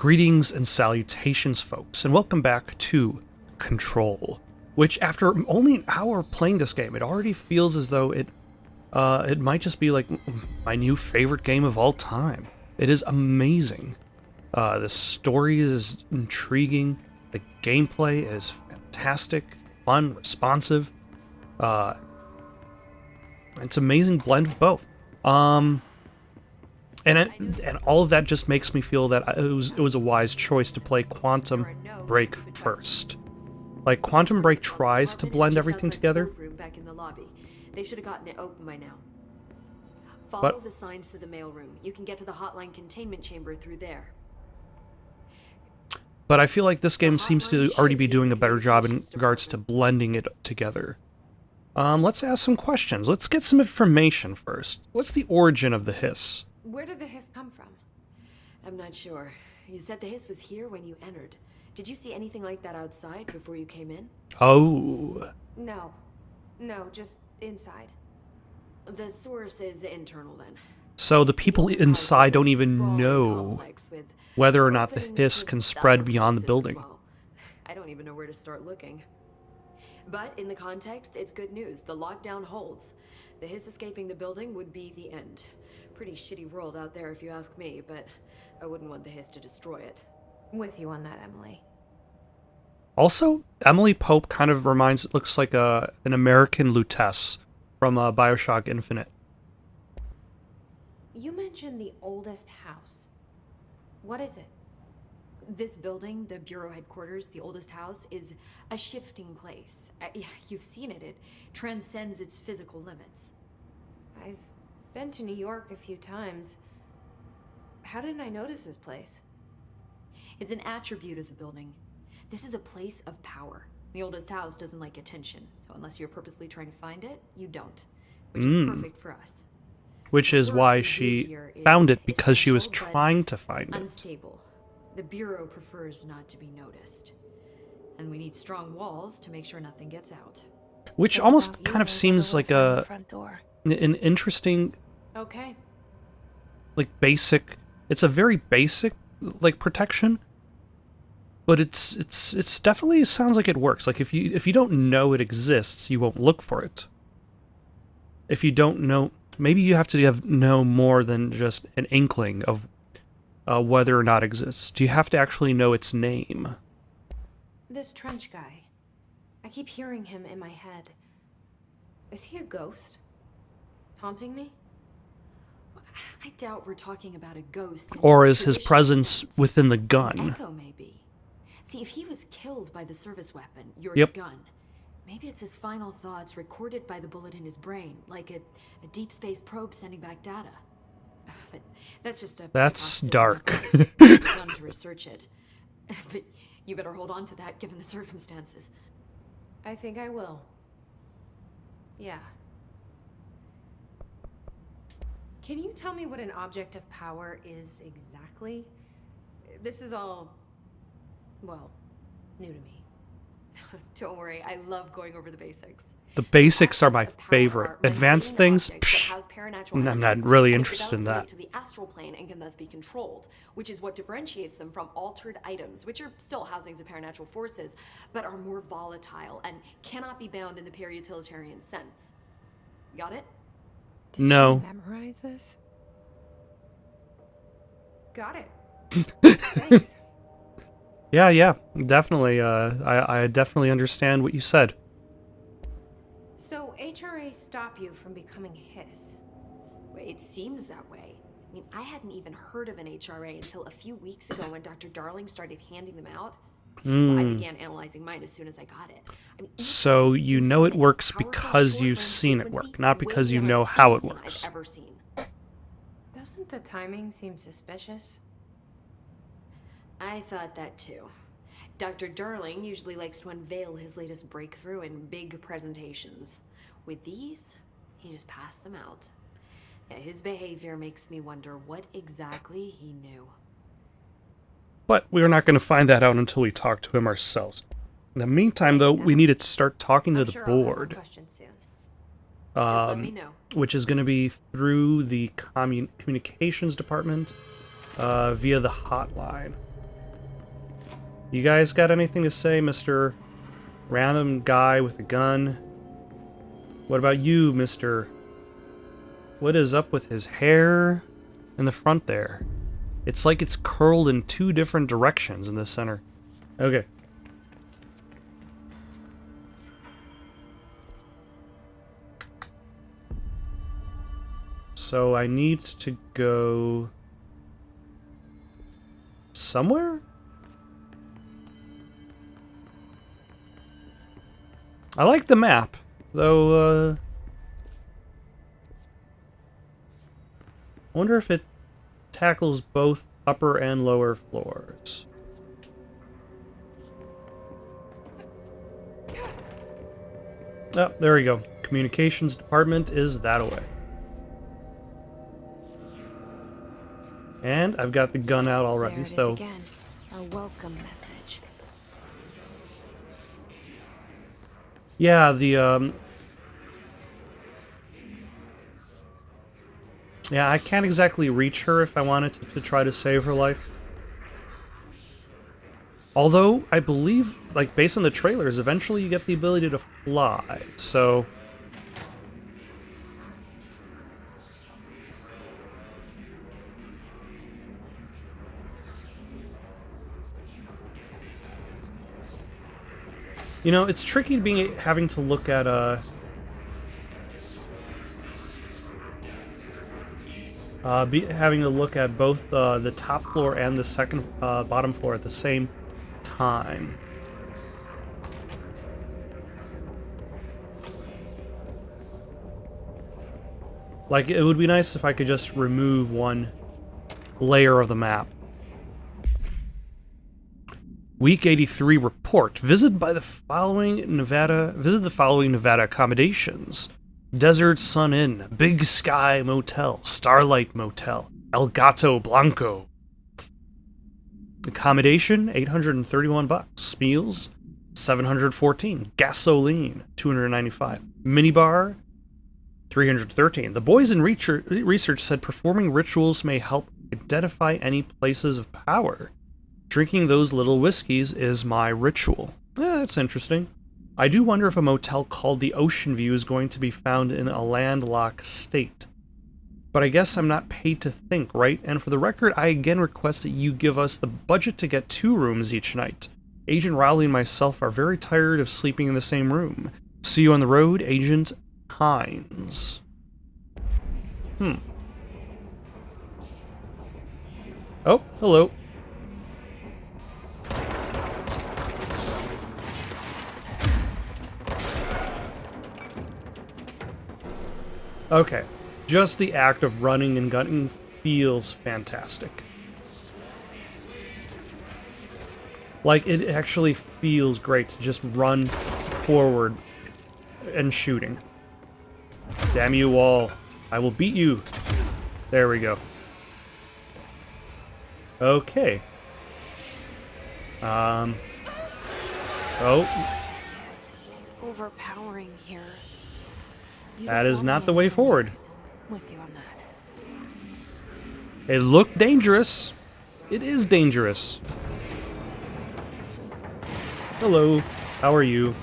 Greetings and salutations, folks, and welcome back to Control, which after only an hour of playing this game, it already feels as though it might just be like my new favorite game of all time. It is amazing. The story is intriguing, the gameplay is fantastic, fun, responsive. It's an amazing blend of both. And all of that just makes me feel that it was a wise choice to play Quantum Break first. Like, Quantum Break tries to blend everything together. Back in the lobby. They should have gotten it open by now. Follow the signs to the mailroom. You can get to the hotline containment chamber through there. But I feel like this game seems to already be doing a better job in regards to blending it together. Let's ask some questions. Let's get some information first. What's the origin of the hiss? Where did the hiss come from? I'm not sure. You said the hiss was here when you entered. Did you see anything like that outside before you came in? Oh. No, just inside. The source is internal then. So the people inside don't even know whether or not the hiss can spread beyond the building. Well. I don't even know where to start looking. But in the context, it's good news. The lockdown holds. The hiss escaping the building would be the end. Pretty shitty world out there if you ask me, but I wouldn't want the hiss to destroy it. With you on that, Emily. Also, Emily Pope kind of looks like an American Lutece from Bioshock Infinite. You mentioned the oldest house. What is it? This building, the Bureau headquarters, the oldest house, is a shifting place. You've seen it. It transcends its physical limits. I've been to New York a few times. How didn't I notice this place? It's an attribute of the building. This is a place of power. The oldest house doesn't like attention, so unless you're purposely trying to find it, you don't. Which is perfect for us. Which is why she found it, because she was trying to find it. Unstable. The Bureau prefers not to be noticed. And we need strong walls to make sure nothing gets out. Which almost kind of seems like an interesting... Okay. Like, basic... It's a very basic, like, protection. But it's definitely sounds like it works. Like, if you don't know it exists, you won't look for it. If you don't know... Maybe you have to know more than just an inkling of whether or not it exists. Do you have to actually know its name? This Trench guy. I keep hearing him in my head. Is he a ghost? Haunting me? I doubt we're talking about a ghost. Or is his presence within the gun? Echo, maybe. See, if he was killed by the service weapon, your gun, maybe it's his final thoughts recorded by the bullet in his brain, like a deep space probe sending back data. But that's just a... That's dark. I've begun to research it. But you better hold on to that, given the circumstances. I think I will. Yeah. Can you tell me what an object of power is exactly? This is all, well, new to me. Don't worry, I love going over the basics. The basics are my favorite. Advanced things, I'm not really interested in that. To the astral plane and can thus be controlled, which is what differentiates them from altered items, which are still housings of paranatural forces, but are more volatile and cannot be bound in the peri-utilitarian sense. Got it? Did No. you memorize this? Got it. Thanks. Yeah, definitely. I definitely understand what you said. So HRA stop you from becoming a hiss? It seems that way. I mean, I hadn't even heard of an HRA until a few weeks ago when Dr. Darling started handing them out. Well, I began analyzing mine as soon as I got it. I mean, So you know it works because you've seen it work, not because you know how it works. I've ever seen. Doesn't the timing seem suspicious? I thought that too. Dr. Darling usually likes to unveil his latest breakthrough in big presentations. With these, he just passed them out. Yeah, his behavior makes me wonder what exactly he knew. But we're not going to find that out until we talk to him ourselves. In the meantime, though, we need to start talking to the board. Just let me know. Which is going to be through the communications department via the hotline. You guys got anything to say, Mr. Random Guy with a Gun? What about you, Mr. What is up with his hair in the front there? It's like it's curled in two different directions in the center. Okay. So I need to go somewhere? I like the map, though, I wonder if it tackles both upper and lower floors. Oh, there we go. Communications department is that away. And I've got the gun out already, There it is so... again. Our welcome message. Yeah, yeah, I can't exactly reach her if I wanted to try to save her life. Although, I believe, like, based on the trailers, eventually you get the ability to fly, so... You know, it's tricky having to look at, having to look at both the top floor and the second bottom floor at the same time. Like, it would be nice if I could just remove one layer of the map. Week 83 report. Visit the following Nevada accommodations. Desert Sun Inn, Big Sky Motel, Starlight Motel, El Gato Blanco. Accommodation, $831. Meals, $714. Gasoline, $295. Minibar, $313. The boys in research said performing rituals may help identify any places of power. Drinking those little whiskeys is my ritual. That's interesting. I do wonder if a motel called the Ocean View is going to be found in a landlocked state. But I guess I'm not paid to think, right? And for the record, I again request that you give us the budget to get 2 rooms each night. Agent Rowley and myself are very tired of sleeping in the same room. See you on the road, Agent Hines. Oh, hello. Okay, just the act of running and gunning feels fantastic. Like, it actually feels great to just run forward and shooting. Damn you all. I will beat you. There we go. Okay. Oh. It's overpowering here. That is not the way forward. With you on that. It looked dangerous. It is dangerous. Hello. How are you?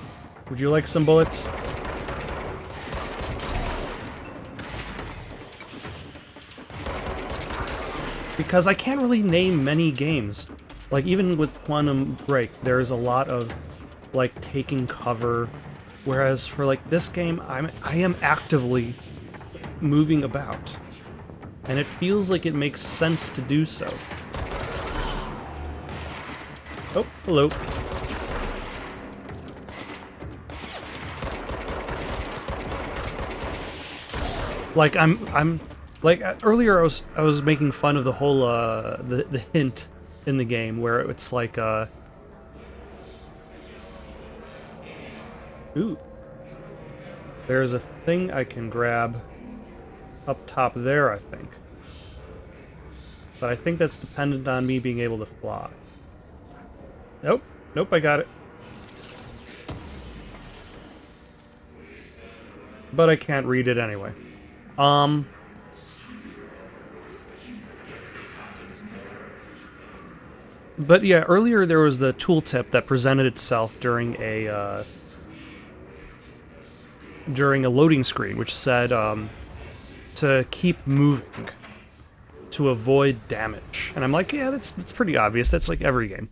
Would you like some bullets? Because I can't really name many games. Like, even with Quantum Break, there's a lot of, like, taking cover. Whereas for, like, this game, I am actively moving about. And it feels like it makes sense to do so. Oh, hello. Like, I'm like, earlier I was making fun of the whole, the hint in the game where it's like, ooh. There's a thing I can grab up top there, I think. But I think that's dependent on me being able to fly. Nope. Nope, I got it. But I can't read it anyway. But yeah, earlier there was the tooltip that presented itself during a loading screen, which said to keep moving to avoid damage. And I'm like, yeah, that's pretty obvious. That's like every game.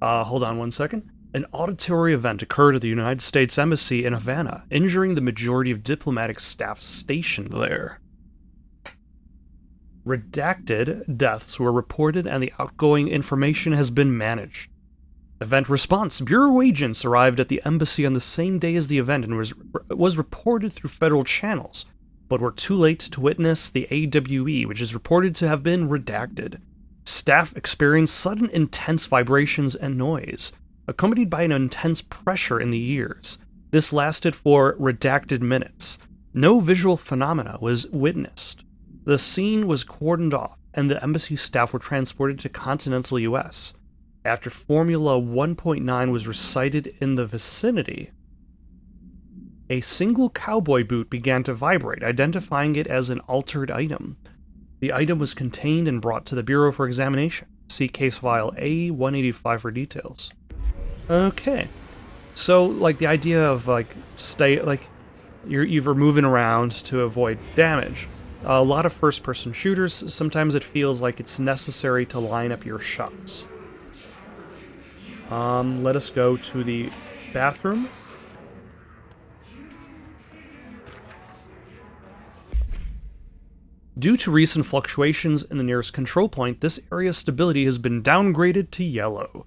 Hold on one second. An auditory event occurred at the United States Embassy in Havana, injuring the majority of diplomatic staff stationed there. Redacted deaths were reported and the outgoing information has been managed. Event response. Bureau agents arrived at the embassy on the same day as the event and was reported through federal channels, but were too late to witness the AWE, which is reported to have been redacted. Staff experienced sudden intense vibrations and noise, accompanied by an intense pressure in the ears. This lasted for redacted minutes. No visual phenomena was witnessed. The scene was cordoned off, and the embassy staff were transported to continental US. After Formula 1.9 was recited in the vicinity, a single cowboy boot began to vibrate, identifying it as an altered item. The item was contained and brought to the Bureau for examination. See case file A185 for details. Okay. So, like, the idea of, like, you're moving around to avoid damage. A lot of first-person shooters, sometimes it feels like it's necessary to line up your shots. Let us go to the bathroom. Due to recent fluctuations in the nearest control point, this area's stability has been downgraded to yellow.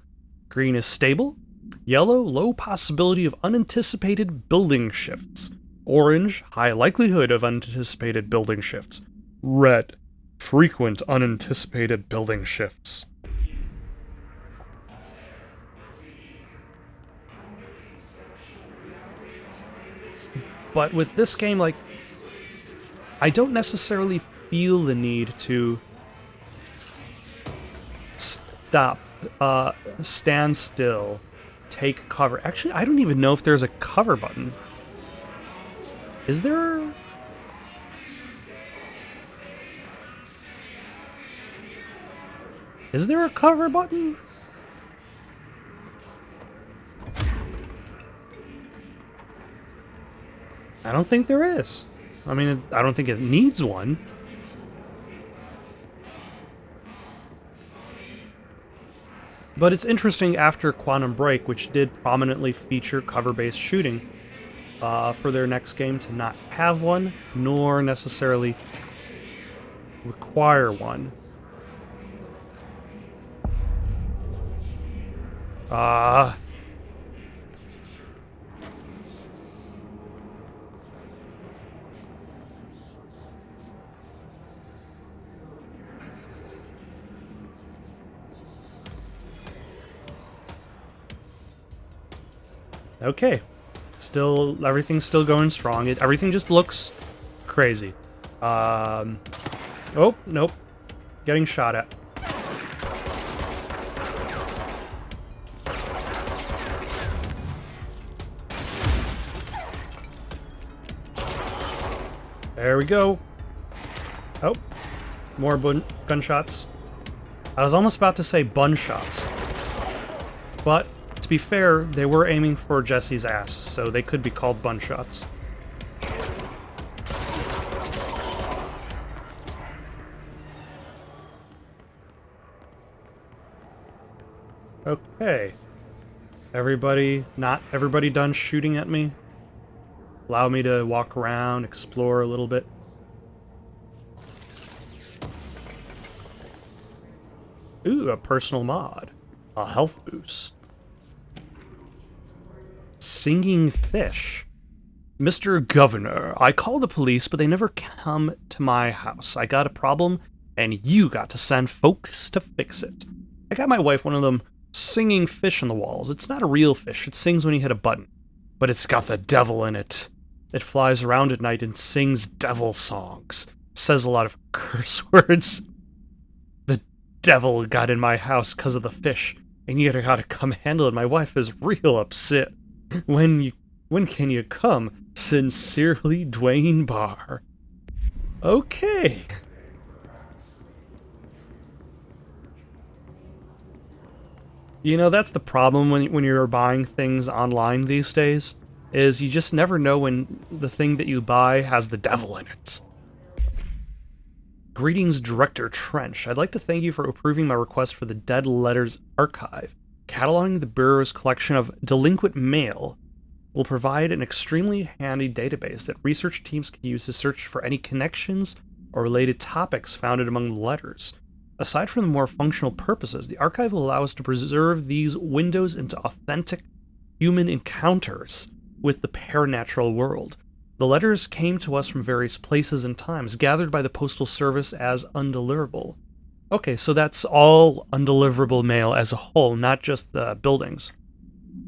Green is stable. Yellow, low possibility of unanticipated building shifts. Orange, high likelihood of unanticipated building shifts. Red, frequent unanticipated building shifts. But with this game, like, I don't necessarily feel the need to stop, stand still, take cover. Actually, I don't even know if there's a cover button. Is there? Is there a cover button? I don't think there is. I mean, I don't think it needs one. But it's interesting after Quantum Break, which did prominently feature cover-based shooting, for their next game to not have one, nor necessarily require one. Okay. Still, everything's still going strong. Everything just looks crazy. Oh, nope. Getting shot at. There we go. Oh, more gunshots. I was almost about to say bun shots. But, to be fair, they were aiming for Jesse's ass, so they could be called bun shots. Okay. Not everybody done shooting at me? Allow me to walk around, explore a little bit. Ooh, a personal mod. A health boost. Singing fish. Mr. Governor, I called the police, but they never come to my house. I got a problem, and you got to send folks to fix it. I got my wife one of them singing fish on the walls. It's not a real fish. It sings when you hit a button. But it's got the devil in it. It flies around at night and sings devil songs. Says a lot of curse words. The devil got in my house because of the fish, and you gotta come handle it. My wife is real upset. When can you come? Sincerely, Dwayne Barr. Okay. You know, that's the problem when you're buying things online these days, is you just never know when the thing that you buy has the devil in it. Greetings, Director Trench. I'd like to thank you for approving my request for the Dead Letters Archive. Cataloging the Bureau's collection of delinquent mail will provide an extremely handy database that research teams can use to search for any connections or related topics found among the letters. Aside from the more functional purposes, the archive will allow us to preserve these windows into authentic human encounters with the paranatural world. The letters came to us from various places and times, gathered by the Postal Service as undeliverable. Okay, so that's all undeliverable mail as a whole, not just the buildings.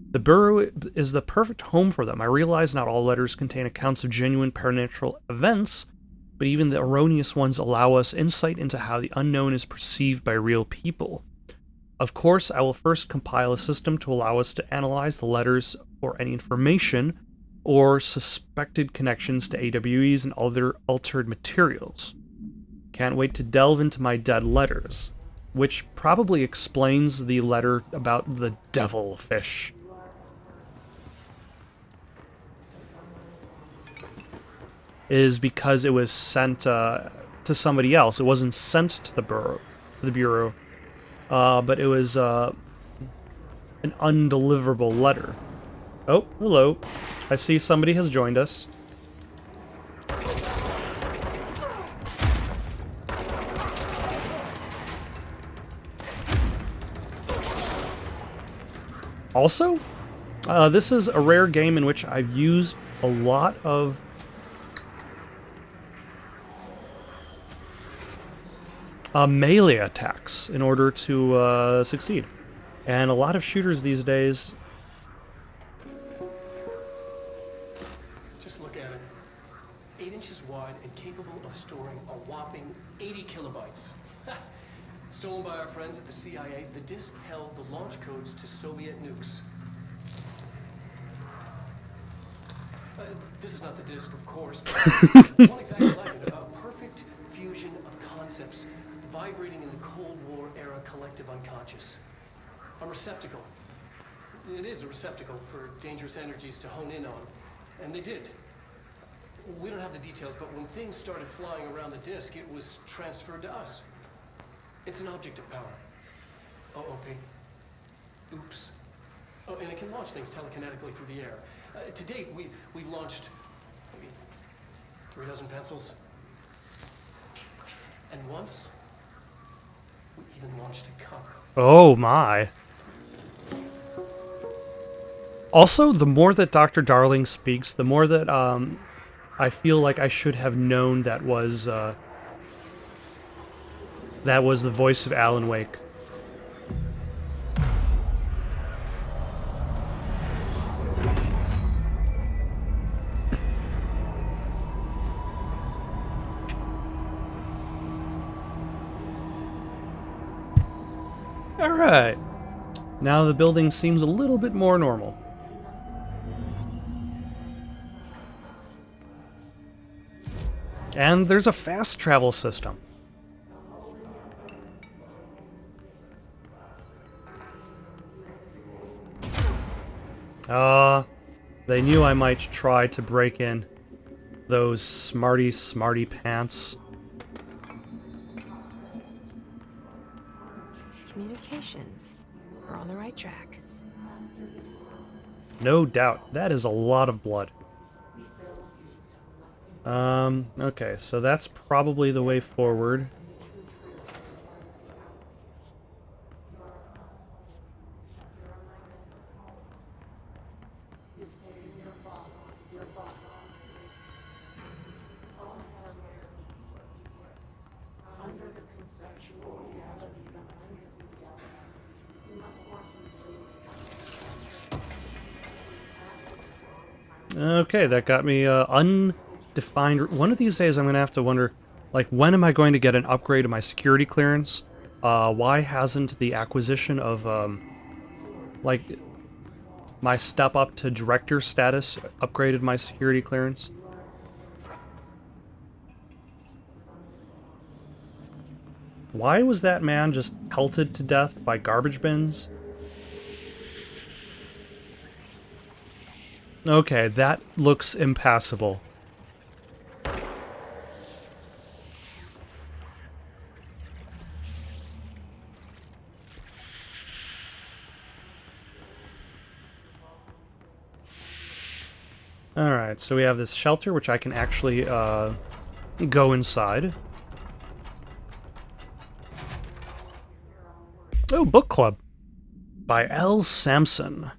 The Bureau is the perfect home for them. I realize not all letters contain accounts of genuine paranatural events, but even the erroneous ones allow us insight into how the unknown is perceived by real people. Of course, I will first compile a system to allow us to analyze the letters for any information or suspected connections to AWEs and other altered materials. Can't wait to delve into my dead letters, which probably explains the letter about the devilfish. Is because it was sent to somebody else. It wasn't sent to the Bureau, but it was an undeliverable letter. Oh, hello. I see somebody has joined us. Also, this is a rare game in which I've used a lot of melee attacks in order to succeed. And a lot of shooters these days... Just look at it. 8 inches wide and capable of storing a whopping 80 kilobytes. Stolen by our friends at the CIA, the disk held the launch codes to Soviet nukes. This is not the disk, of course, but one exactly like it. A perfect fusion of concepts vibrating in the Cold War era collective unconscious. A receptacle. It is a receptacle for dangerous energies to hone in on. And they did. We don't have the details, but when things started flying around the disk, it was transferred to us. It's an object of power. OOP. Oops. Oh, and it can launch things telekinetically through the air. To date, we've launched maybe 3 dozen pencils. And once, we even launched a cup. Oh my. Also, the more that Dr. Darling speaks, the more that I feel like I should have known that was the voice of Alan Wake. Alright. Now the building seems a little bit more normal. And there's a fast travel system. They knew I might try to break in those smarty pants. Communications. We're on the right track. No doubt. That is a lot of blood. Okay, so that's probably the way forward. Okay, that got me undefined. One of these days I'm going to have to wonder, like, when am I going to get an upgrade of my security clearance? Why hasn't the acquisition of, like, my step up to director status upgraded my security clearance? Why was that man just pelted to death by garbage bins? Okay, that looks impassable. Alright, so we have this shelter, which I can actually, go inside. Oh, book club. By L. Sampson.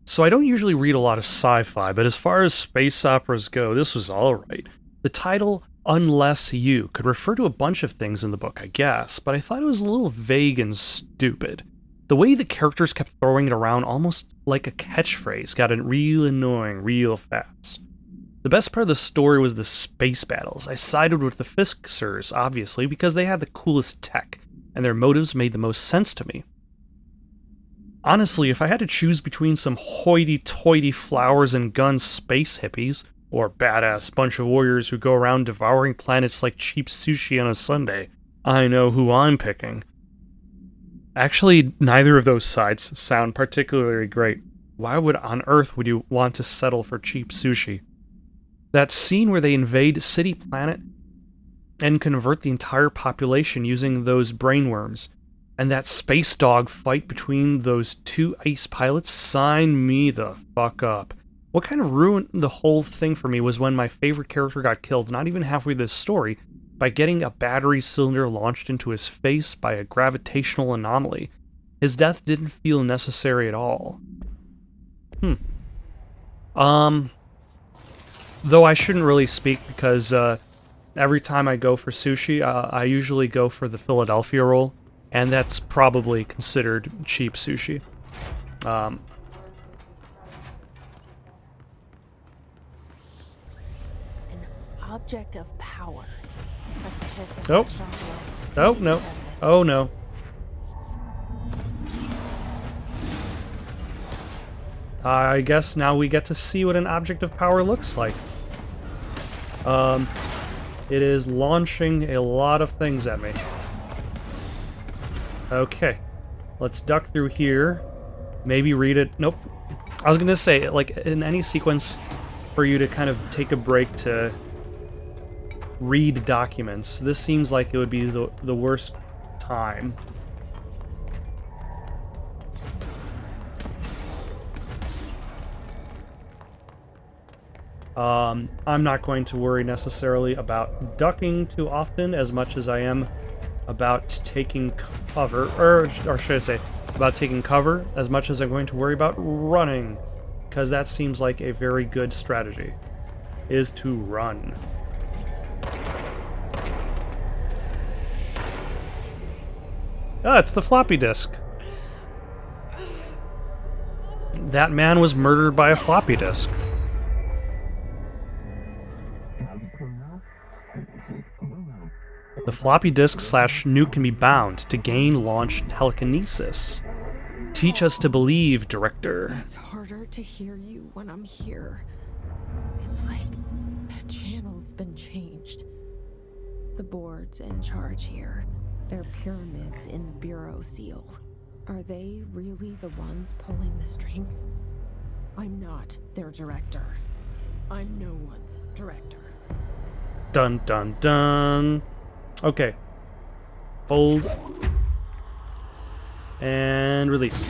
So I don't usually read a lot of sci-fi, but as far as space operas go, this was alright. The title, Unless You, could refer to a bunch of things in the book, I guess, but I thought it was a little vague and stupid. The way the characters kept throwing it around almost like a catchphrase got real annoying real fast. The best part of the story was the space battles. I sided with the Fixers, obviously, because they had the coolest tech, and their motives made the most sense to me. Honestly, if I had to choose between some hoity-toity flowers and guns space hippies, or badass bunch of warriors who go around devouring planets like cheap sushi on a Sunday, I know who I'm picking. Actually, neither of those sides sound particularly great. Why on earth would you want to settle for cheap sushi? That scene where they invade City Planet and convert the entire population using those brainworms, and that space dog fight between those two ice pilots, sign me the fuck up. What kind of ruined the whole thing for me was when my favorite character got killed, not even halfway through this story, by getting a battery cylinder launched into his face by a gravitational anomaly. His death didn't feel necessary at all. Though I shouldn't really speak because every time I go for sushi, I usually go for the Philadelphia roll, and that's probably considered cheap sushi. An object of power. It's like the kiss of Nope. Oh, no. Oh, no. I guess now we get to see what an object of power looks like. It is launching a lot of things at me. Okay. Let's duck through here. Maybe read it. Nope. I was gonna say, like, in any sequence for you to kind of take a break to read documents, this seems like it would be the worst time. I'm not going to worry necessarily about ducking too often as much as I am about taking cover, or should I say, about taking cover as much as I'm going to worry about running, because that seems like a very good strategy, is to run. Ah, it's the floppy disk. That man was murdered by a floppy disk. The floppy disk / nuke can be bound to gain launch telekinesis. Teach us to believe, director. It's harder to hear you when I'm here. It's like the channel's been changed. The board's in charge here. They're pyramids in Bureau Seal. Are they really the ones pulling the strings? I'm not their director. I'm no one's director. Dun dun dun. Okay. Hold. And release.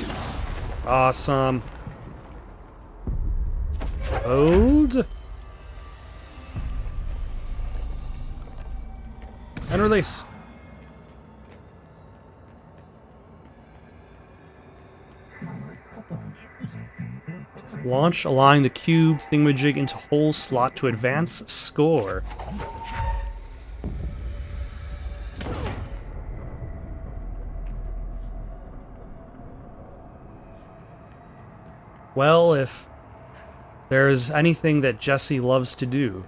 Awesome. Hold. And release. Launch, allowing the cube thingamajig into hole slot to advance score. Well, if there's anything that Jessie loves to do,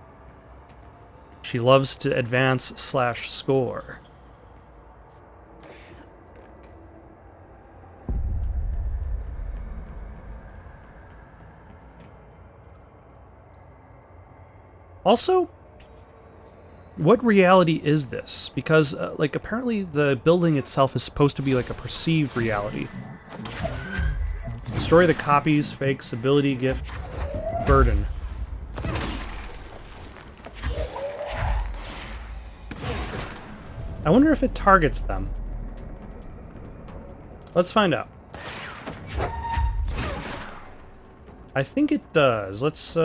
she loves to advance / score. Also, what reality is this? Because, like, apparently the building itself is supposed to be like a perceived reality. Destroy the copies, fakes, ability gift. burden. I wonder if it targets them. Let's find out. I think it does. Let's,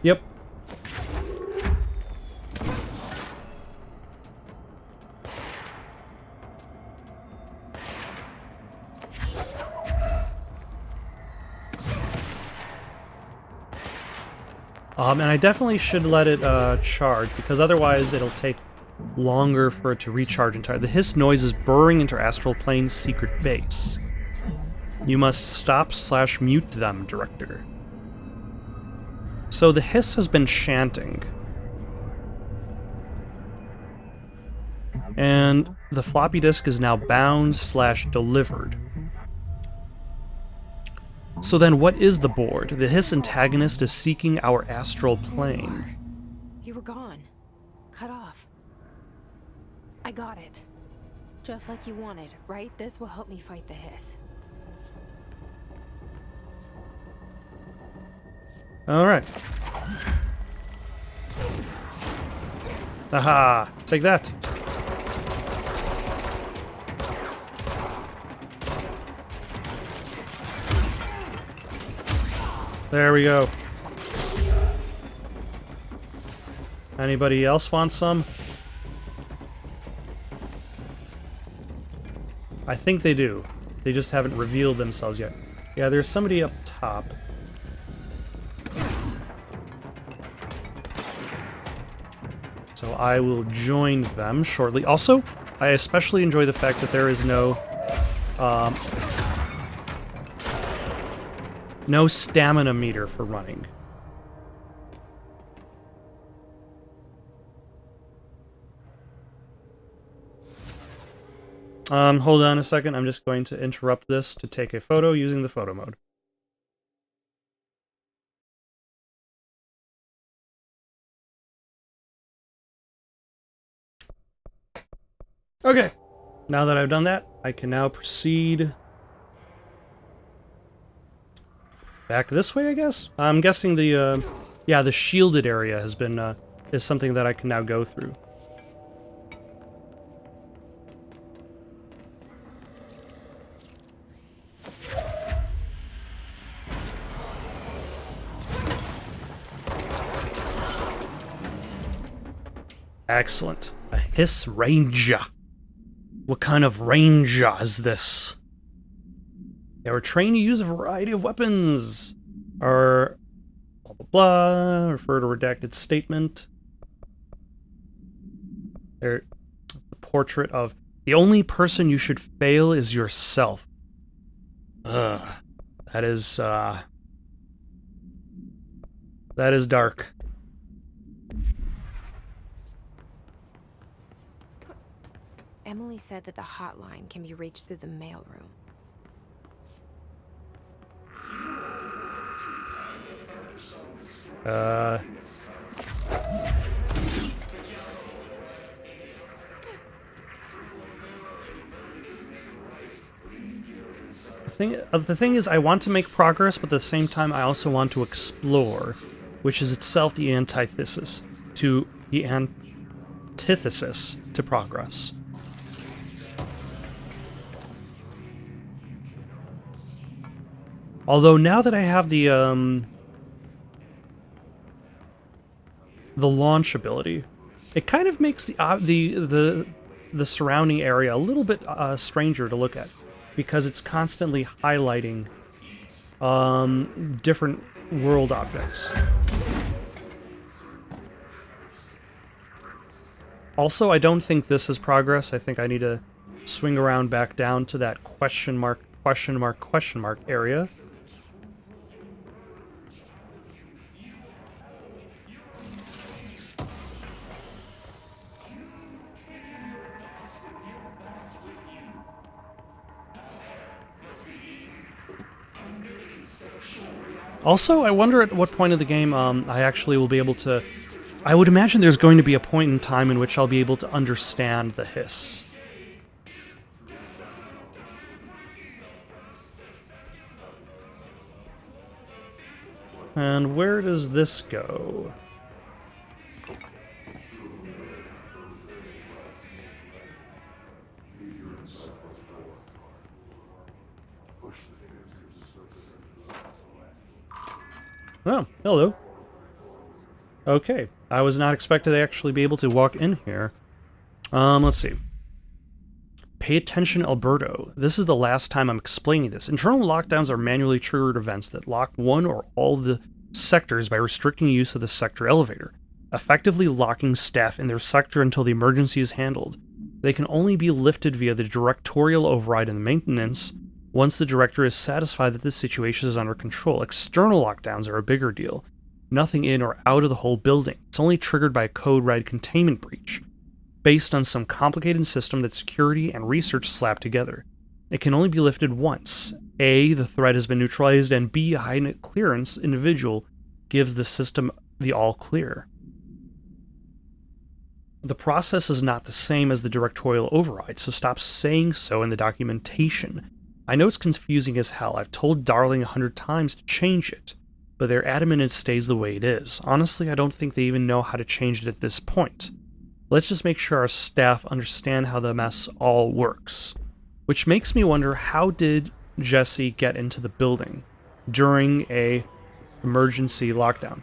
Yep. And I definitely should let it charge, because otherwise it'll take longer for it to recharge entirely. The hiss noise is burrowing into Astral Plane's secret base. You must stop/mute them, Director. So the hiss has been chanting. And the floppy disk is now bound/delivered. So then what is the board? The hiss antagonist is seeking our astral plane. You were gone. Cut off. I got it. Just like you wanted, right? This will help me fight the hiss. Alright. Aha! Take that! There we go. Anybody else want some? I think they do. They just haven't revealed themselves yet. Yeah, there's somebody up top. So I will join them shortly. Also, I especially enjoy the fact that there is no stamina meter for running. Hold on a second. I'm just going to interrupt this to take a photo using the photo mode. Okay. Now that I've done that, I can now proceed back this way, I guess? I'm guessing the, yeah, the shielded area has been, is something that I can now go through. Excellent. A hiss ranger. What kind of ranger is this? They were trained to use a variety of weapons. Or blah blah blah. Refer to redacted statement. There's the portrait of the only person you should fail is yourself. Ugh. That is dark. Emily said that the hotline can be reached through the mailroom. The thing is, I want to make progress, but at the same time, I also want to explore, which is itself the antithesis to progress. Although now that I have the launch ability, it kind of makes the surrounding area a little bit stranger to look at, because it's constantly highlighting different world objects. Also, I don't think this is progress. I think I need to swing around back down to that question mark area. Also, I wonder at what point of the game I actually will be able to... I would imagine there's going to be a point in time in which I'll be able to understand the hiss. And where does this go? Oh, hello. Okay, I was not expected to actually be able to walk in here. Let's see. Pay attention, Alberto. This is the last time I'm explaining this. Internal lockdowns are manually triggered events that lock one or all the sectors by restricting use of the sector elevator, effectively locking staff in their sector until the emergency is handled. They can only be lifted via the directorial override and maintenance once the director is satisfied that the situation is under control. External lockdowns are a bigger deal. Nothing in or out of the whole building. It's only triggered by a code red containment breach, based on some complicated system that security and research slapped together. It can only be lifted once. A, the threat has been neutralized, and B, a high clearance individual gives the system the all clear. The process is not the same as the directorial override, so stop saying so in the documentation. I know it's confusing as hell. I've told Darling 100 times to change it, but they're adamant it stays the way it is. Honestly, I don't think they even know how to change it at this point. Let's just make sure our staff understand how the mess all works. Which makes me wonder, how did Jesse get into the building during a emergency lockdown?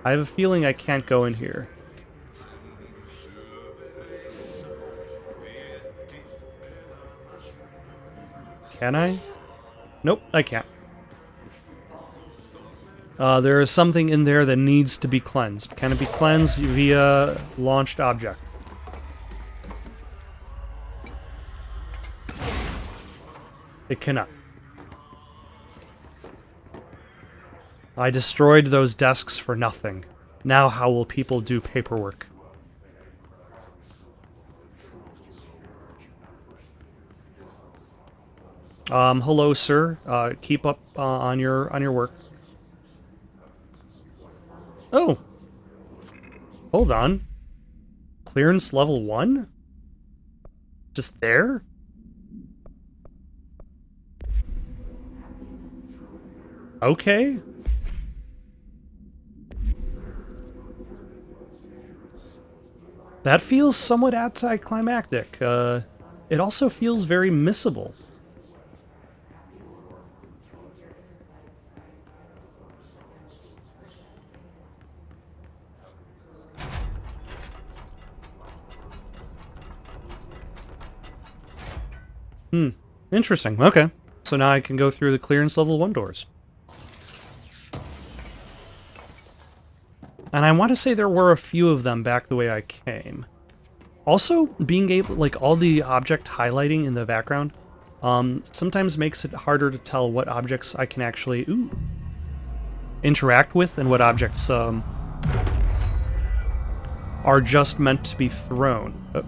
I have a feeling I can't go in here. Can I? Nope, I can't. There is something in there that needs to be cleansed. Can it be cleansed via launched object? It cannot. I destroyed those desks for nothing. Now how will people do paperwork? Hello, sir. Keep up on your work. Oh. Hold on. Clearance level 1? Just there? Okay. That feels somewhat anticlimactic. It also feels very missable. Interesting. Okay. So now I can go through the clearance level 1 doors. And I want to say there were a few of them back the way I came. Also, being able, like, all the object highlighting in the background, sometimes makes it harder to tell what objects I can actually, interact with and what objects, are just meant to be thrown.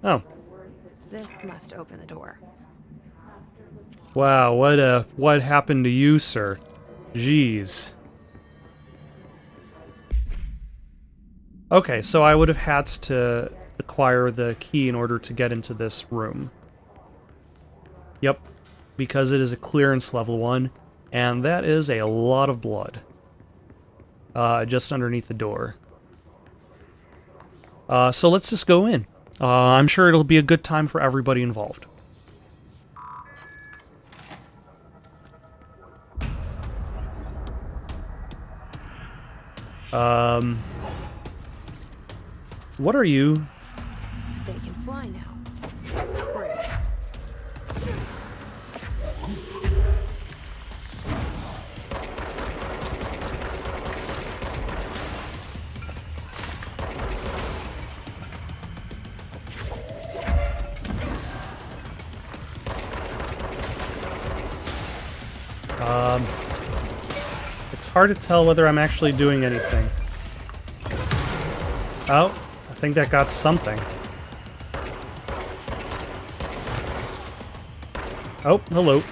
Oh. This must open the door. Wow, what happened to you, sir? Jeez. Okay, so I would have had to acquire the key in order to get into this room. Yep, because it is a clearance level 1, and that is a lot of blood. Just underneath the door. So let's just go in. I'm sure it'll be a good time for everybody involved. What are you? They can fly now. Great. It's hard to tell whether I'm actually doing anything. Oh, I think that got something. Oh, hello.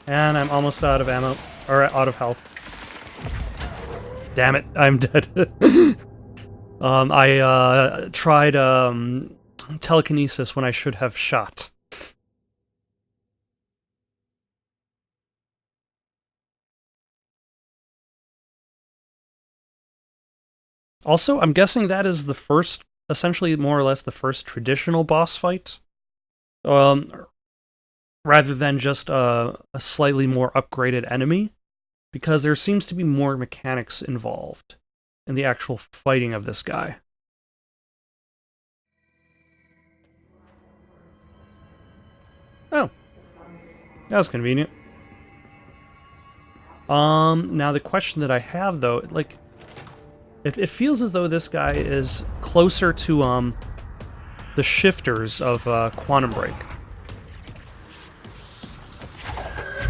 And I'm almost out of ammo, or out of health. Damn it, I'm dead. I tried telekinesis when I should have shot. Also, I'm guessing that is the first, essentially more or less the first traditional boss fight. Rather than just a slightly more upgraded enemy, because there seems to be more mechanics involved in the actual fighting of this guy. Oh. That was convenient. Now the question that I have, though, like, it feels as though this guy is closer to, the shifters of, Quantum Break.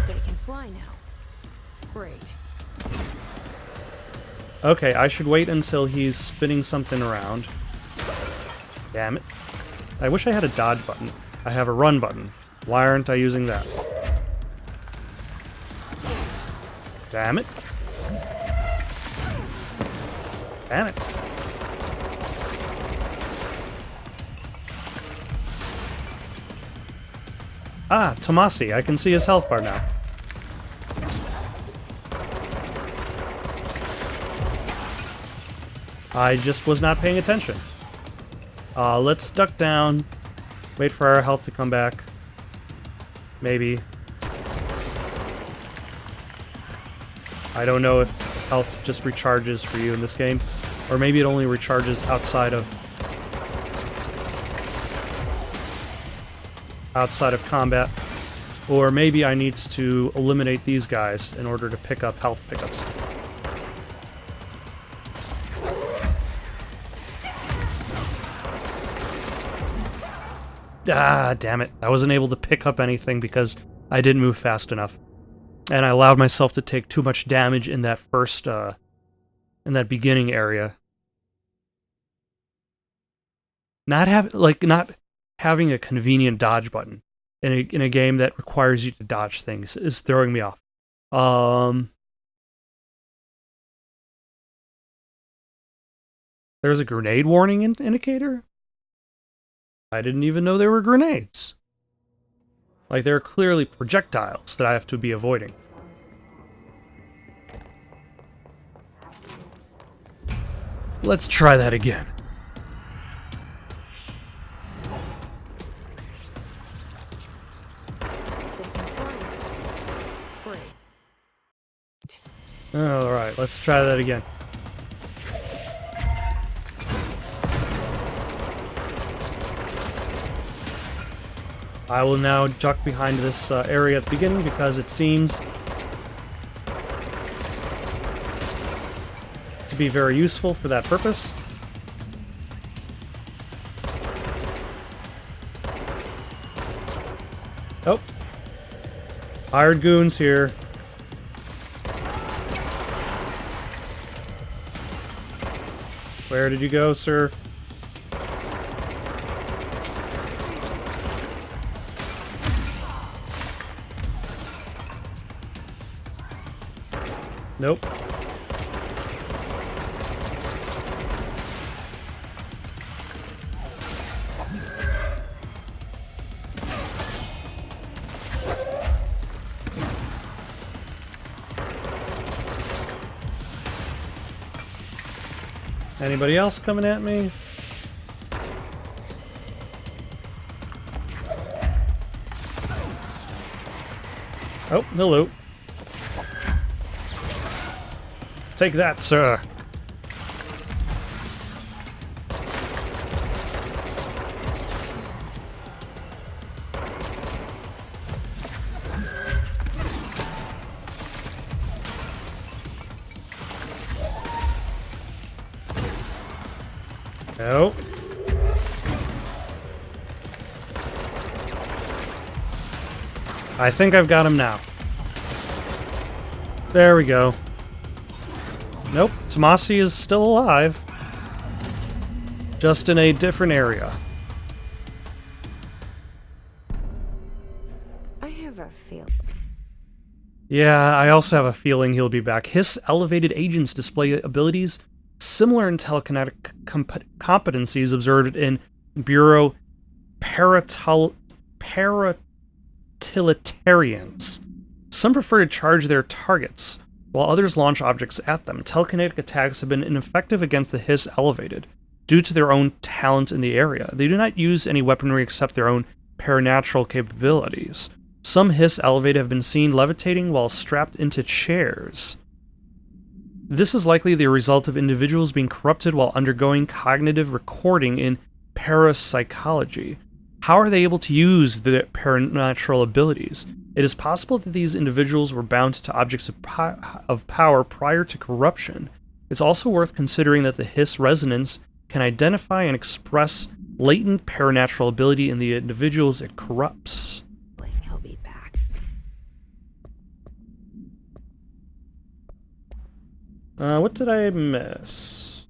They can fly now. Great. Okay, I should wait until he's spinning something around. Damn it. I wish I had a dodge button. I have a run button. Why aren't I using that? Damn it. Damn it. Ah, Tomasi. I can see his health bar now. I just was not paying attention. Let's duck down. Wait for our health to come back. Maybe. I don't know if health just recharges for you in this game. Or maybe it only recharges outside of combat. Or maybe I need to eliminate these guys in order to pick up health pickups. Ah, damn it. I wasn't able to pick up anything because I didn't move fast enough. And I allowed myself to take too much damage in that first, in that beginning area. Not having a convenient dodge button in a game that requires you to dodge things is throwing me off. There's a grenade warning indicator? I didn't even know there were grenades. Like, there are clearly projectiles that I have to be avoiding. Let's try that again. Alright, let's try that again. I will now duck behind this area at the beginning because it seems to be very useful for that purpose. Oh. Hired goons here. Where did you go, sir? Nope. Anybody else coming at me? Oh, hello. Take that, sir. No. I think I've got him now. There we go. Nope, Tomasi is still alive. Just in a different area. I have a feeling. Yeah, I also have a feeling he'll be back. His elevated agents display abilities similar in telekinetic competencies observed in Bureau paratialitarians. Some prefer to charge their targets, while others launch objects at them. Telekinetic attacks have been ineffective against the Hiss Elevated, due to their own talent in the area. They do not use any weaponry except their own paranatural capabilities. Some Hiss Elevated have been seen levitating while strapped into chairs. This is likely the result of individuals being corrupted while undergoing cognitive recording in parapsychology. How are they able to use their paranatural abilities? It is possible that these individuals were bound to objects of power prior to corruption. It's also worth considering that the Hiss resonance can identify and express latent paranatural ability in the individuals it corrupts. He'll be back. What did I miss?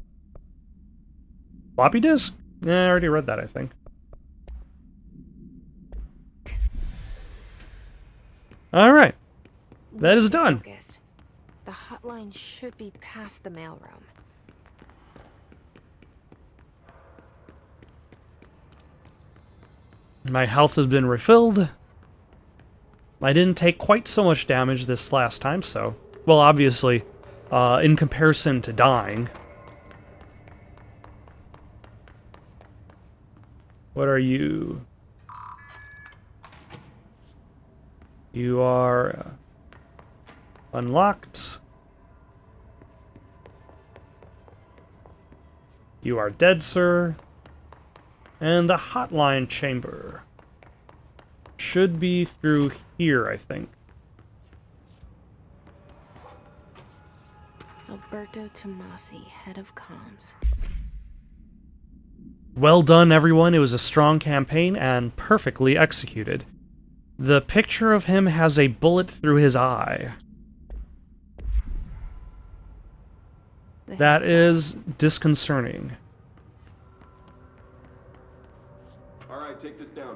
Floppy disk? I already read that, I think. Alright. That is done. Focused. The hotline should be past the mailroom. My health has been refilled. I didn't take quite so much damage this last time, so... Well, obviously, in comparison to dying. What are you? You are... unlocked. You are dead, sir. And the hotline chamber should be through here, I think. Alberto Tomasi, head of comms. Well done, everyone. It was a strong campaign and perfectly executed. The picture of him has a bullet through his eye. That is disconcerting. Alright, take this down.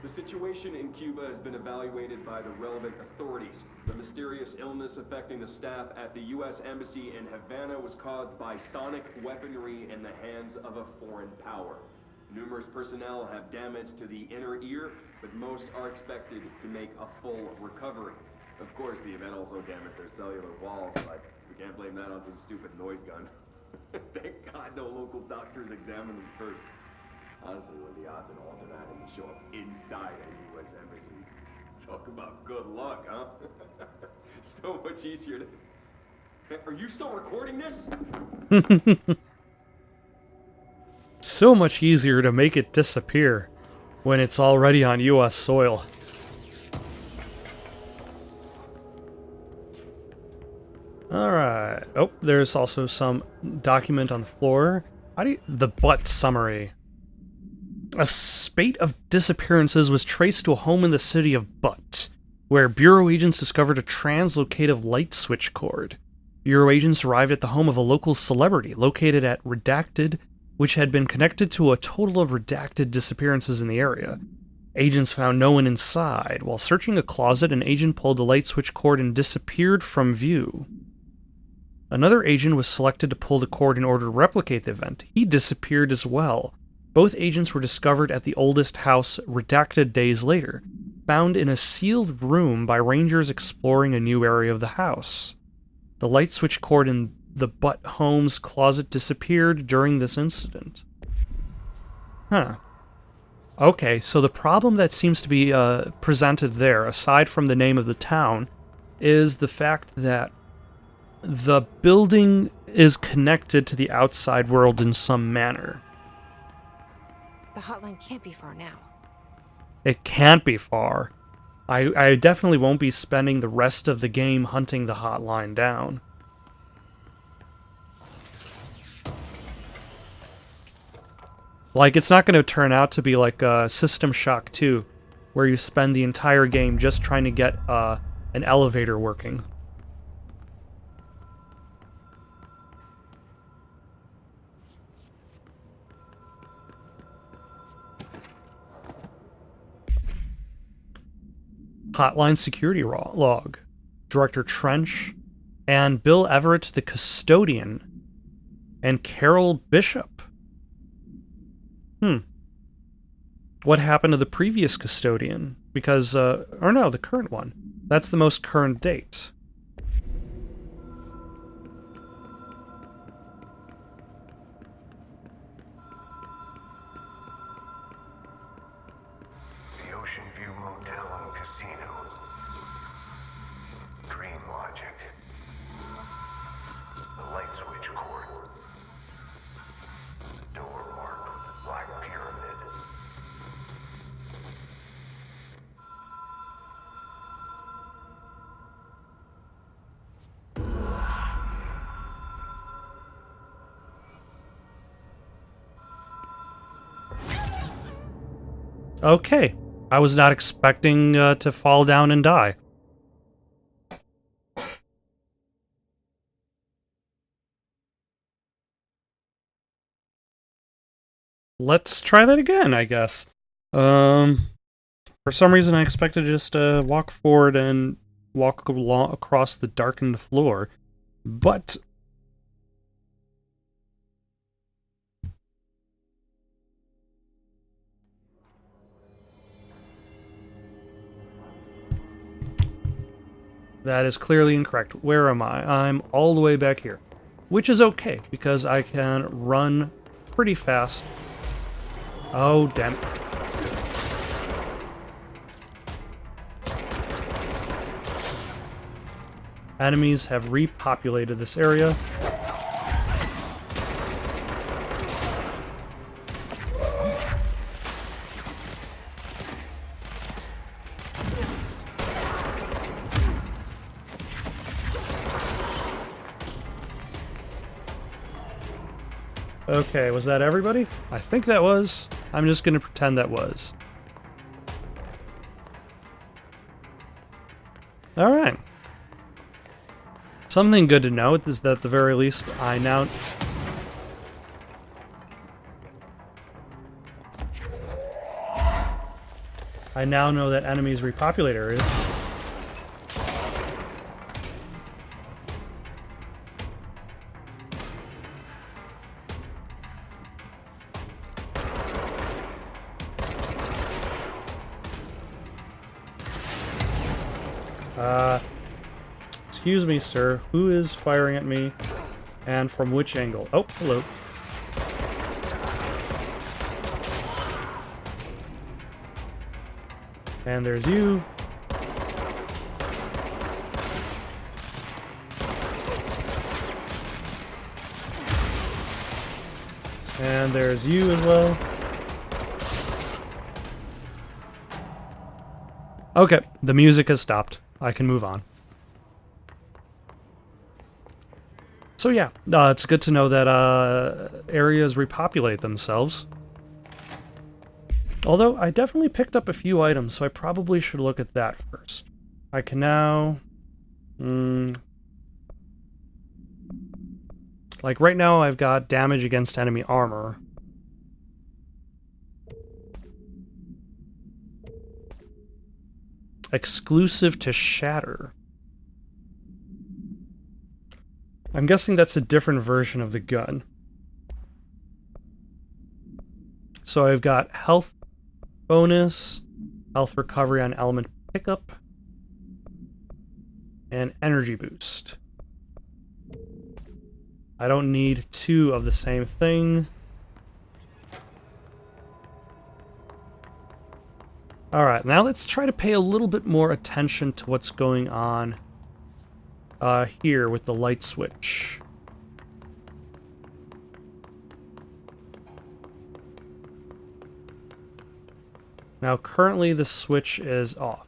The situation in Cuba has been evaluated by the relevant authorities. The mysterious illness affecting the staff at the U.S. Embassy in Havana was caused by sonic weaponry in the hands of a foreign power. Numerous personnel have damage to the inner ear, but most are expected to make a full recovery. Of course, the event also damaged their cellular walls, but we can't blame that on some stupid noise gun. Thank God no local doctors examined them first. Honestly, what are the odds an alternate animal show up inside a U.S. embassy? Talk about good luck, huh? So much easier to... Hey, are you still recording this? So much easier to make it disappear when it's already on U.S. soil. Alright. Oh, there's also some document on the floor. The butt summary. A spate of disappearances was traced to a home in the city of Butt, where Bureau agents discovered a translocative light switch cord. Bureau agents arrived at the home of a local celebrity located at Redacted, which had been connected to a total of redacted disappearances in the area. Agents found no one inside. While searching a closet, an agent pulled the light switch cord and disappeared from view. Another agent was selected to pull the cord in order to replicate the event. He disappeared as well. Both agents were discovered at the oldest house redacted days later, found in a sealed room by rangers exploring a new area of the house. The light switch cord in the Butt home's closet disappeared during this incident. Huh. Okay, so the problem that seems to be presented there, aside from the name of the town, is the fact that the building is connected to the outside world in some manner. The hotline can't be far now. It can't be far. I definitely won't be spending the rest of the game hunting the hotline down. Like, it's not going to turn out to be like System Shock 2, where you spend the entire game just trying to get an elevator working. Hotline security log. Director Trench and Bill Everett, the custodian, and Carol Bishop. what happened to the previous custodian, because, or no, the current one. That's the most current date. The Ocean View Motel and Casino. Dream Logic. The Light Switch Court. The door marked with the Black Pyramid. Okay. I was not expecting to fall down and die. Let's try that again, I guess. For some reason, I expected to just walk forward and walk along across the darkened floor, but that is clearly incorrect. Where am I? I'm all the way back here, which is okay because I can run pretty fast. Oh, damn it. Enemies have repopulated this area. Okay, was that everybody? I think that was. I'm just gonna pretend that was. Alright. Something good to note is that at the very least, I now know that enemies repopulate areas. Excuse me, sir. Who is firing at me? And from which angle? Oh, hello. And there's you. And there's you as well. Okay, the music has stopped. I can move on. So yeah, it's good to know that areas repopulate themselves. Although, I definitely picked up a few items, so I probably should look at that first. I can now... like, right now I've got damage against enemy armor. Exclusive to Shatter. I'm guessing that's a different version of the gun. So I've got health bonus, health recovery on element pickup, and energy boost. I don't need two of the same thing. Alright, now let's try to pay a little bit more attention to what's going on here with the light switch. Now, currently the switch is off.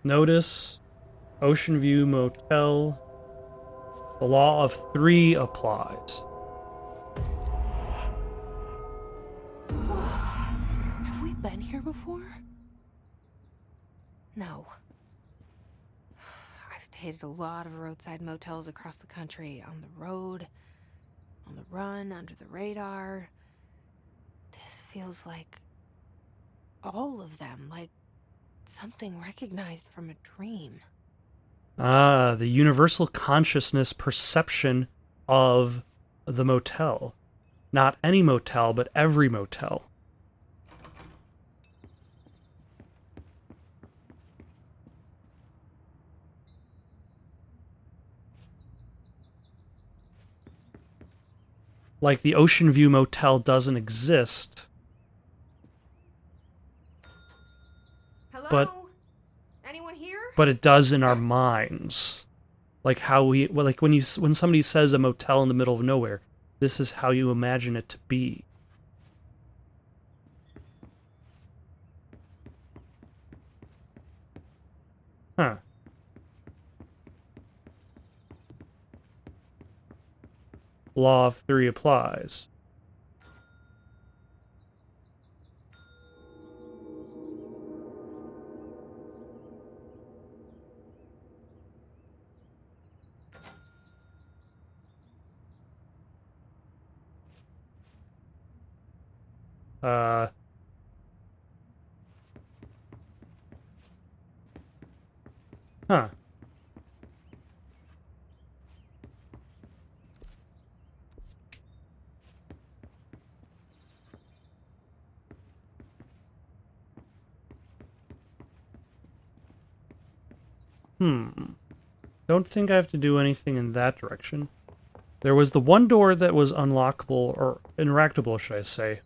Notice, Ocean View Motel, the law of 3 applies. Have we been here before? No. I've stayed at a lot of roadside motels across the country, on the road, on the run, under the radar. This feels like all of them, like something recognized from a dream. Ah, the universal consciousness perception of the motel. Not any motel, but every motel. Like the Ocean View Motel doesn't exist, Hello? But- Anyone here? but it does in our minds. Like how like when somebody says a motel in the middle of nowhere, this is how you imagine it to be. Huh. Law of three applies. Uh... Huh. Don't think I have to do anything in that direction. There was the one door that was unlockable, or interactable, should I say.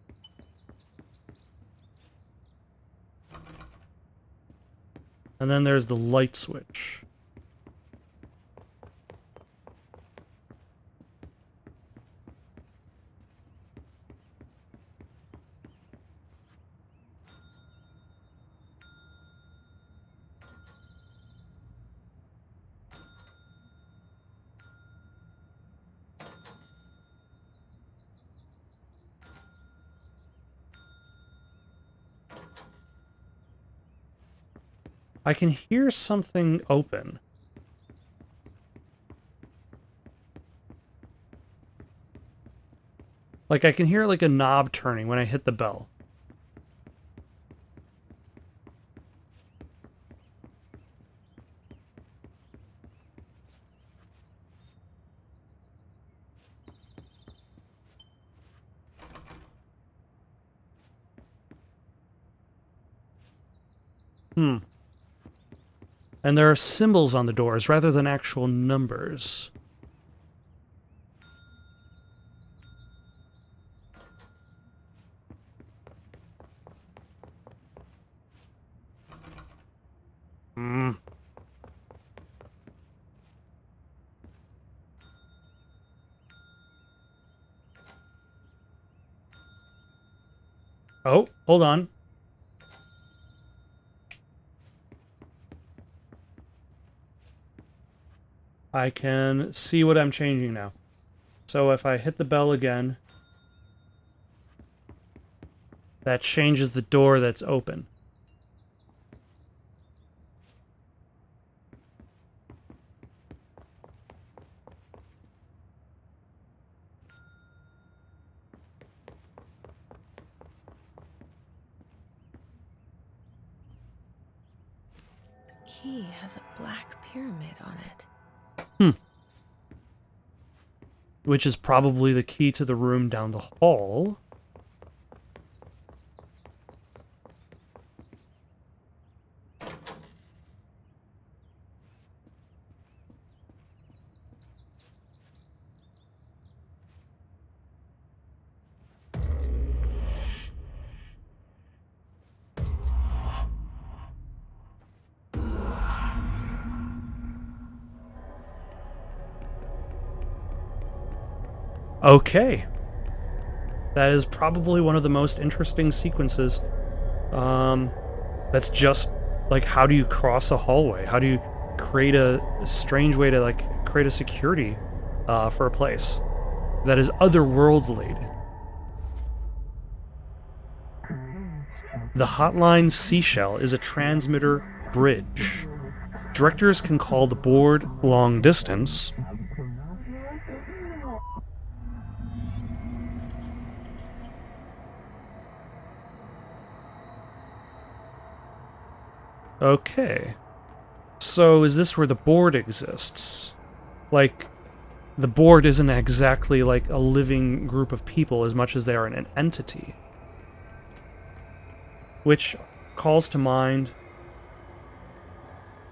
And then there's the light switch. I can hear something open. Like, I can hear, like, a knob turning when I hit the bell. And there are symbols on the doors rather than actual numbers. Oh, hold on. I can see what I'm changing now. So if I hit the bell again, that changes the door that's open. The key has a black pyramid on it. Which is probably the key to the room down the hall. Okay. That is probably one of the most interesting sequences. That's just, like, how do you cross a hallway? How do you create a strange way to, like, create a security for a place that is otherworldly? The Hotline Seashell is a transmitter bridge. Directors can call the board long distance. Okay. So is this where the board exists? Like, the board isn't exactly like a living group of people as much as they are an entity. Which calls to mind,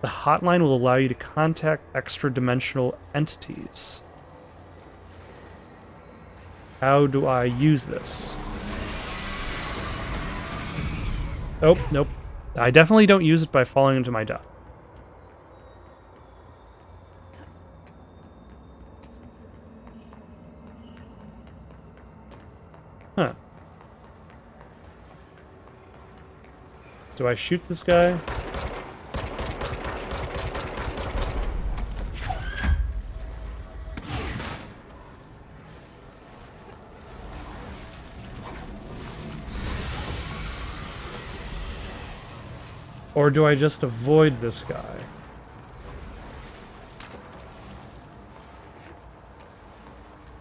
the hotline will allow you to contact extra-dimensional entities. How do I use this? Oh, nope. I definitely don't use it by falling into my death. Huh. Do I shoot this guy? Or do I just avoid this guy?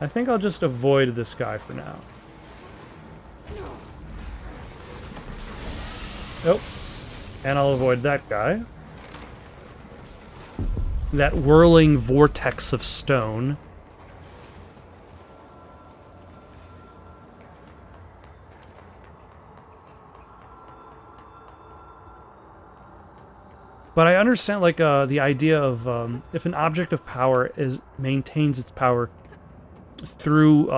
I think I'll just avoid this guy for now. Nope. And I'll avoid that guy. That whirling vortex of stone. But I understand, like, the idea of if an object of power maintains its power through,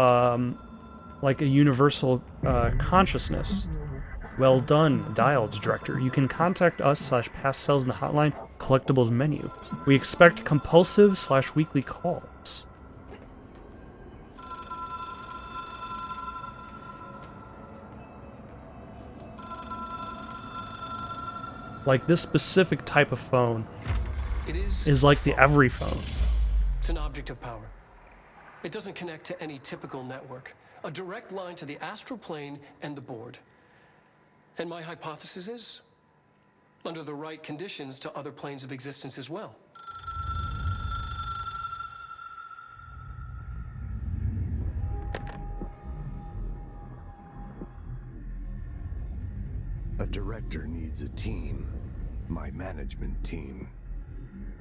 like, a universal consciousness. Well done, Dialed Director. You can contact us / past cells in the hotline collectibles menu. We expect compulsive / weekly calls. Like, this specific type of phone is like the every phone. It's an object of power. It doesn't connect to any typical network. A direct line to the astral plane and the board. And my hypothesis is, under the right conditions, to other planes of existence as well. A director needs a team. My management team.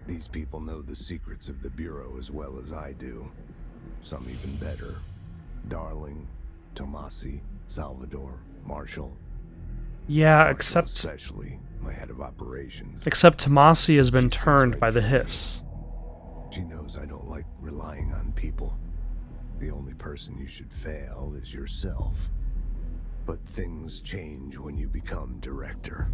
These people know the secrets of the Bureau as well as I do. Some even better. Darling, Tomasi, Salvador, Marshall. Yeah, Marshall except especially my head of operations. Tomasi has been turned by the hiss. She knows I don't like relying on people. The only person you should fail is yourself. But things change when you become director.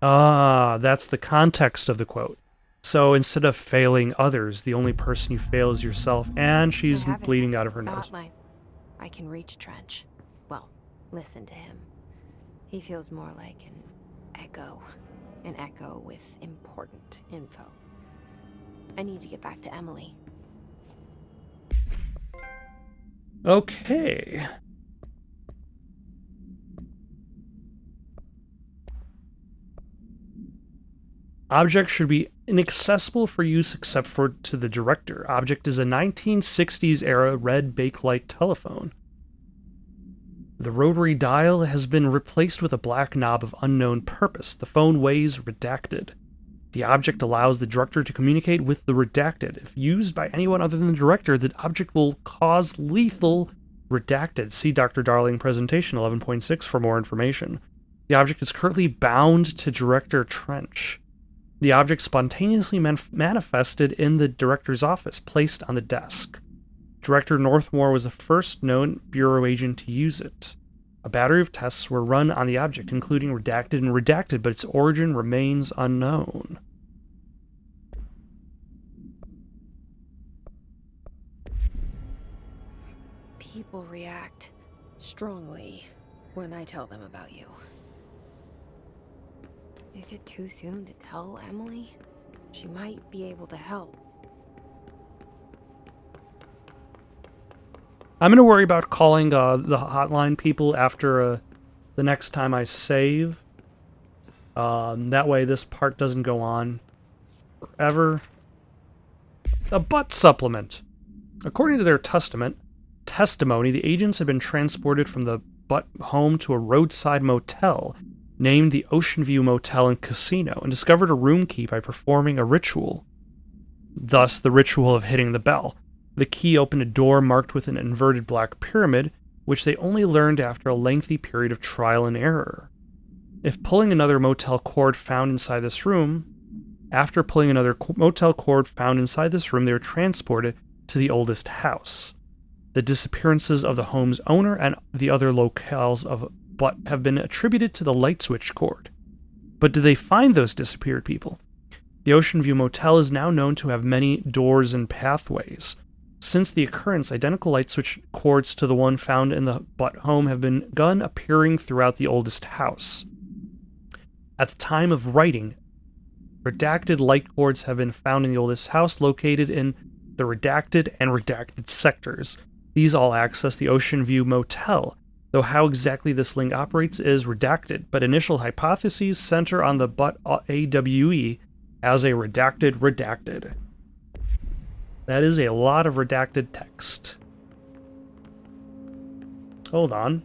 Ah, that's the context of the quote. So instead of failing others, the only person you fail is yourself, and she's bleeding out of her nose. Hotline. I can reach Trench. Well, listen to him. He feels more like an echo with important info. I need to get back to Emily. Okay. Object should be inaccessible for use except for to the director. Object is a 1960s era red bakelite telephone. The rotary dial has been replaced with a black knob of unknown purpose. The phone weighs redacted. The object allows the director to communicate with the redacted. If used by anyone other than the director, the object will cause lethal redacted. See Dr. Darling presentation 11.6 for more information. The object is currently bound to Director Trench. The object spontaneously manifested in the director's office, placed on the desk. Director Northmore was the first known Bureau agent to use it. A battery of tests were run on the object, including redacted and redacted, but its origin remains unknown. People react strongly when I tell them about you. Is it too soon to tell Emily? She might be able to help. I'm going to worry about calling the hotline people after the next time I save. That way this part doesn't go on forever. A butt supplement. According to their testament, testimony, the agents had been transported from the Butt home to a roadside motel named the Ocean View Motel and Casino and discovered a room key by performing a ritual. Thus, the ritual of hitting the bell. The key opened a door marked with an inverted black pyramid, which they only learned after a lengthy period of trial and error. After pulling another motel cord found inside this room, they were transported to the oldest house. The disappearances of the home's owner and the other locales of Butt have been attributed to the light switch cord. But did they find those disappeared people? The Ocean View Motel is now known to have many doors and pathways. Since the occurrence, identical light switch cords to the one found in the Butt home have begun appearing throughout the oldest house. At the time of writing, redacted light cords have been found in the oldest house located in the redacted and redacted sectors. These all access the Ocean View Motel, though how exactly this link operates is redacted, but initial hypotheses center on the Butt AWE as a redacted. That is a lot of redacted text. Hold on.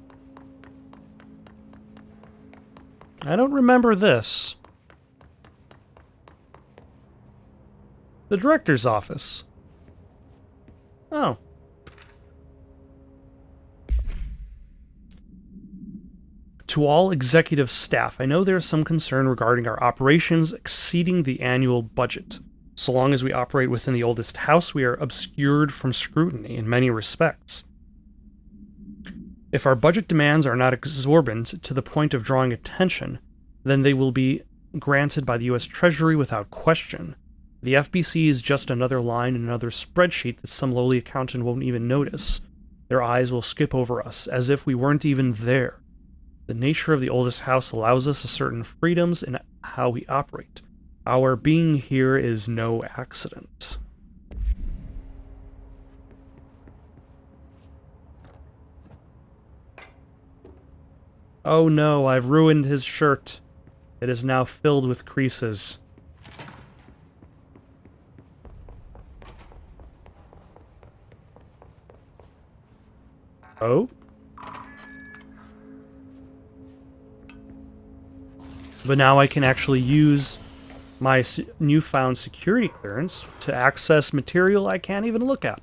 I don't remember this. The director's office. Oh. To all executive staff, I know there is some concern regarding our operations exceeding the annual budget. So long as we operate within the oldest house, we are obscured from scrutiny in many respects. If our budget demands are not exorbitant to the point of drawing attention, then they will be granted by the U.S. Treasury without question. The FBC is just another line in another spreadsheet that some lowly accountant won't even notice. Their eyes will skip over us, as if we weren't even there. The nature of the oldest house allows us certain freedoms in how we operate. Our being here is no accident. Oh no, I've ruined his shirt. It is now filled with creases. Oh? But now I can actually use my newfound security clearance to access material I can't even look at.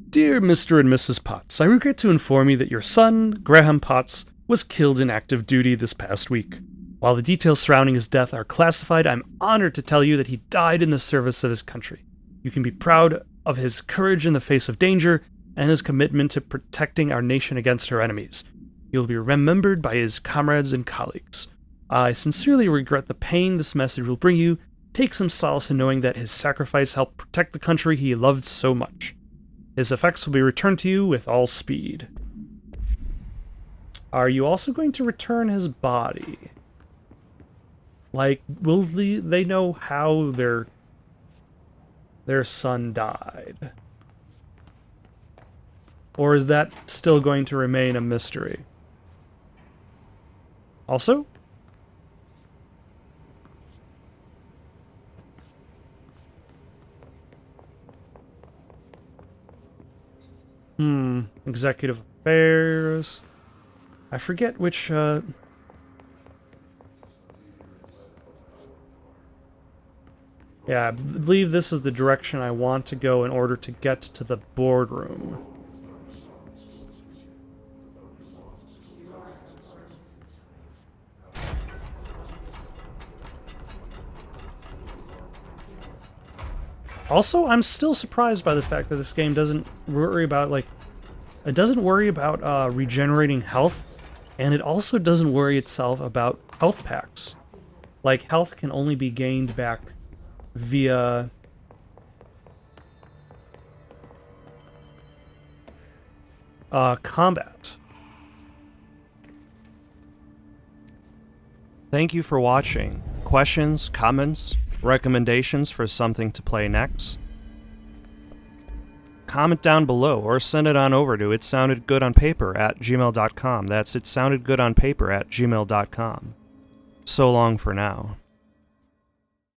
Dear Mr. and Mrs. Potts, I regret to inform you that your son, Graham Potts, was killed in active duty this past week. While the details surrounding his death are classified, I'm honored to tell you that he died in the service of his country. You can be proud of his courage in the face of danger and his commitment to protecting our nation against her enemies. He will be remembered by his comrades and colleagues. I sincerely regret the pain this message will bring you. Take some solace in knowing that his sacrifice helped protect the country he loved so much. His effects will be returned to you with all speed. Are you also going to return his body? Like, will they know how their son died? Or is that still going to remain a mystery? Also? Executive Affairs. I forget which, Yeah, I believe this is the direction I want to go in order to get to the boardroom. Also, I'm still surprised by the fact that this game doesn't worry about, regenerating health, and it also doesn't worry itself about health packs. Like, health can only be gained back via combat. Thank you for watching. Questions, comments, recommendations for something to play next? Comment down below or send it on over to itsoundedgoodonpaper@gmail.com. That's itsoundedgoodonpaper@gmail.com. So long for now.